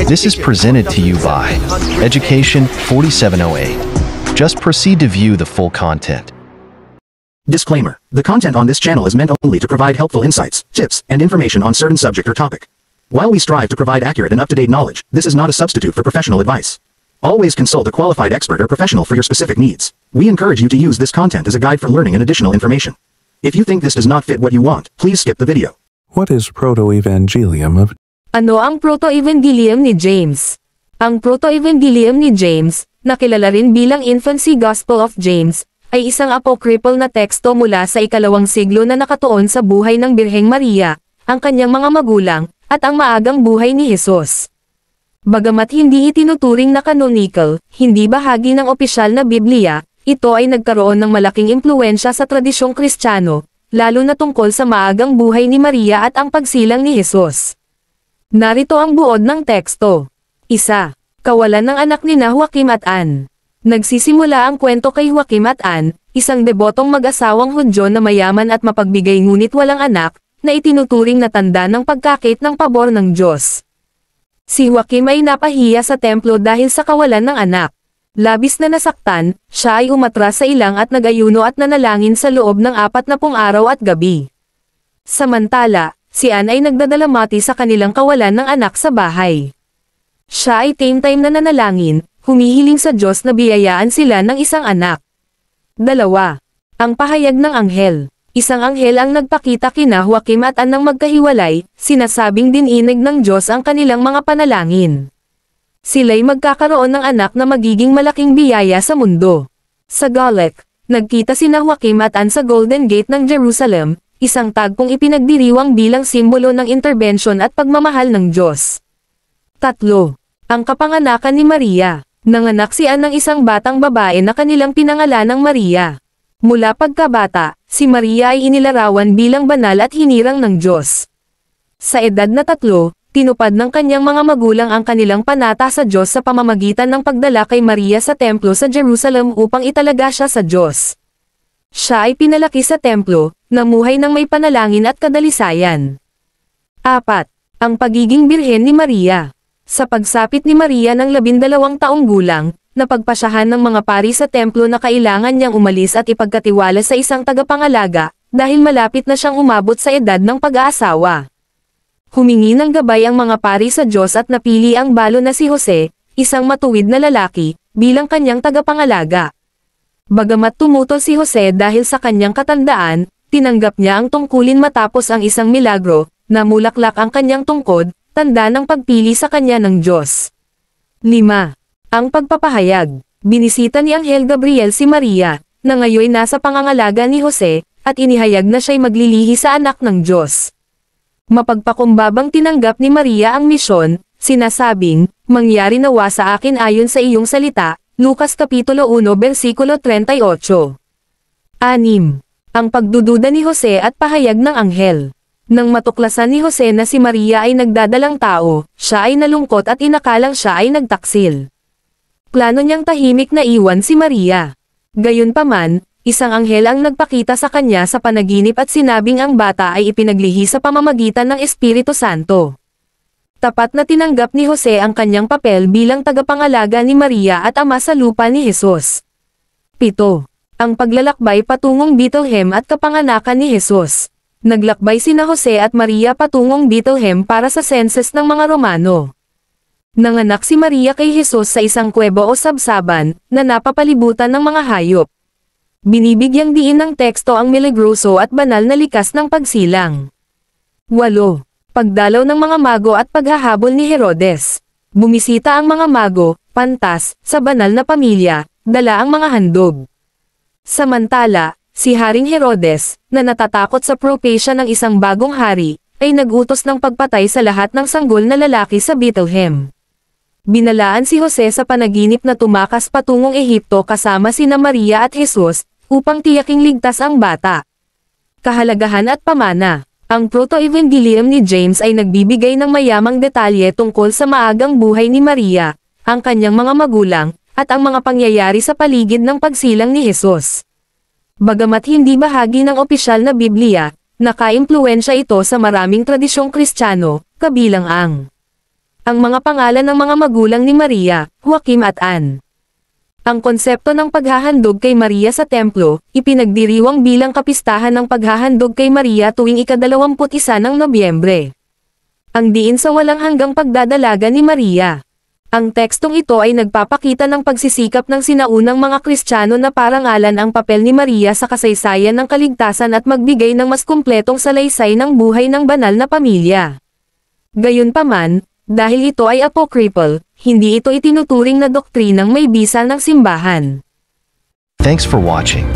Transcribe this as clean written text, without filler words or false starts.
This is presented to you by Education 4708. Just proceed to view the full content. Disclaimer: the content on this channel is meant only to provide helpful insights, tips, and information on certain subject or topic. While we strive to provide accurate and up-to-date knowledge, this is not a substitute for professional advice. Always consult a qualified expert or professional for your specific needs. We encourage you to use this content as a guide for learning and additional information. If you think this does not fit what you want, please skip the video. What is Proto-Evangelium of? Ano ang Proto-Evangelium ni James? Ang Proto-Evangelium ni James, na kilala rin bilang Infancy Gospel of James, ay isang apocryphal na teksto mula sa ika-2 siglo na nakatuon sa buhay ng Birheng Maria, ang kanyang mga magulang, at ang maagang buhay ni Jesus. Bagamat hindi itinuturing na canonical, hindi bahagi ng opisyal na Biblia, ito ay nagkaroon ng malaking impluwensya sa tradisyong Kristiyano, lalo na tungkol sa maagang buhay ni Maria at ang pagsilang ni Jesus. Narito ang buod ng teksto. 1. Kawalan ng anak ni Joachim at Anne. Nagsisimula ang kwento kay Joachim at Anne, isang debotong mag-asawang Hudyo na mayaman at mapagbigay ngunit walang anak, na itinuturing na tanda ng pagkakit ng pabor ng Diyos. Si Joachim ay napahiya sa templo dahil sa kawalan ng anak. Labis na nasaktan, siya ay umatras sa ilang at nag-ayuno at nanalangin sa loob ng 40 araw at gabi. Samantala, si Anne ay nagdadalamati sa kanilang kawalan ng anak sa bahay. Siya ay time-time na nanalangin, humihiling sa Diyos na biyayaan sila ng isang anak. 2. Ang pahayag ng anghel. Isang anghel ang nagpakita kina Joachim at Anne nang magkahiwalay, sinasabing dininig ng Diyos ang kanilang mga panalangin. Sila'y magkakaroon ng anak na magiging malaking biyaya sa mundo. Sa Golek, nagkita sina Joachim at Anne sa Golden Gate ng Jerusalem, isang tagpong ipinagdiriwang bilang simbolo ng interbensyon at pagmamahal ng Diyos. 3. Ang kapanganakan ni Maria. Nanganak si Anne ng isang batang babae na kanilang pinangalan ng Maria. Mula pagkabata, si Maria ay inilarawan bilang banal at hinirang ng Diyos. Sa edad na 3, tinupad ng kanyang mga magulang ang kanilang panata sa Diyos sa pamamagitan ng pagdala kay Maria sa templo sa Jerusalem upang italaga siya sa Diyos. Siya ay pinalaki sa templo, namuhay ng may panalangin at kadalisayan. 4. Ang pagiging birhen ni Maria. Sa pagsapit ni Maria ng 12 taong gulang, napagpasyahan ng mga pari sa templo na kailangan niyang umalis at ipagkatiwala sa isang tagapangalaga, dahil malapit na siyang umabot sa edad ng pag-aasawa. Humingi ng gabay ang mga pari sa Diyos at napili ang balo na si Jose, isang matuwid na lalaki, bilang kanyang tagapangalaga. Bagamat tumutol si Jose dahil sa kanyang katandaan, tinanggap niya ang tungkulin matapos ang isang milagro, na mulaklak ang kanyang tungkod, tanda ng pagpili sa kanya ng Diyos. 5. Ang pagpapahayag. Binisita ni Anghel Gabriel si Maria, na ngayon nasa pangangalaga ni Jose, at inihayag na siya'y maglilihi sa anak ng Diyos. Mapagpakumbabang tinanggap ni Maria ang misyon, sinasabing, "Mangyari nawa sa akin ayon sa iyong salita," Lucas Kapitulo 1 versikulo 38. 6. Ang pagdududa ni Jose at pahayag ng anghel. Nang matuklasan ni Jose na si Maria ay nagdadalang tao, siya ay nalungkot at inakalang siya ay nagtaksil. Plano niyang tahimik na iwan si Maria. Gayunpaman, isang anghel ang nagpakita sa kanya sa panaginip at sinabing ang bata ay ipinaglihi sa pamamagitan ng Espiritu Santo. Tapat na tinanggap ni Jose ang kanyang papel bilang tagapangalaga ni Maria at ama sa lupa ni Jesus. 7. Ang paglalakbay patungong Bethlehem at kapanganakan ni Jesus. Naglakbay sina Jose at Maria patungong Bethlehem para sa census ng mga Romano. Nanganak si Maria kay Jesus sa isang kuweba o sabsaban, na napapalibutan ng mga hayop. Binibigyang diin ng teksto ang milagroso at banal na likas ng pagsilang. 8. Pagdalaw ng mga mago at paghahabol ni Herodes. Bumisita ang mga mago, pantas, sa banal na pamilya, dala ang mga handog. Samantala, si Haring Herodes, na natatakot sa propesya ng isang bagong hari, ay nagutos ng pagpatay sa lahat ng sanggol na lalaki sa Bethlehem. Binalaan si Jose sa panaginip na tumakas patungong Ehipto kasama sina Maria at Jesus, upang tiyaking ligtas ang bata. Kahalagahan at pamana. Ang Proto-Evangelium ni James ay nagbibigay ng mayamang detalye tungkol sa maagang buhay ni Maria, ang kanyang mga magulang, at ang mga pangyayari sa paligid ng pagsilang ni Jesus. Bagamat hindi bahagi ng opisyal na Biblia, nakaimpluwensya ito sa maraming tradisyong Kristiyano, kabilang ang Ang mga pangalan ng mga magulang ni Maria, Joaquim at Anne. Ang konsepto ng paghahandog kay Maria sa templo, ipinagdiriwang bilang kapistahan ng paghahandog kay Maria tuwing ika-21 ng Nobyembre. Ang diin sa walang hanggang pagdadalaga ni Maria. Ang tekstong ito ay nagpapakita ng pagsisikap ng sinaunang mga Kristiyano na parangalan ang papel ni Maria sa kasaysayan ng kaligtasan at magbigay ng mas kumpletong salaysay ng buhay ng banal na pamilya. Gayunpaman, dahil ito ay apocryphal, hindi ito itinuturing na doktrinang may bisa ng simbahan. Thanks for watching.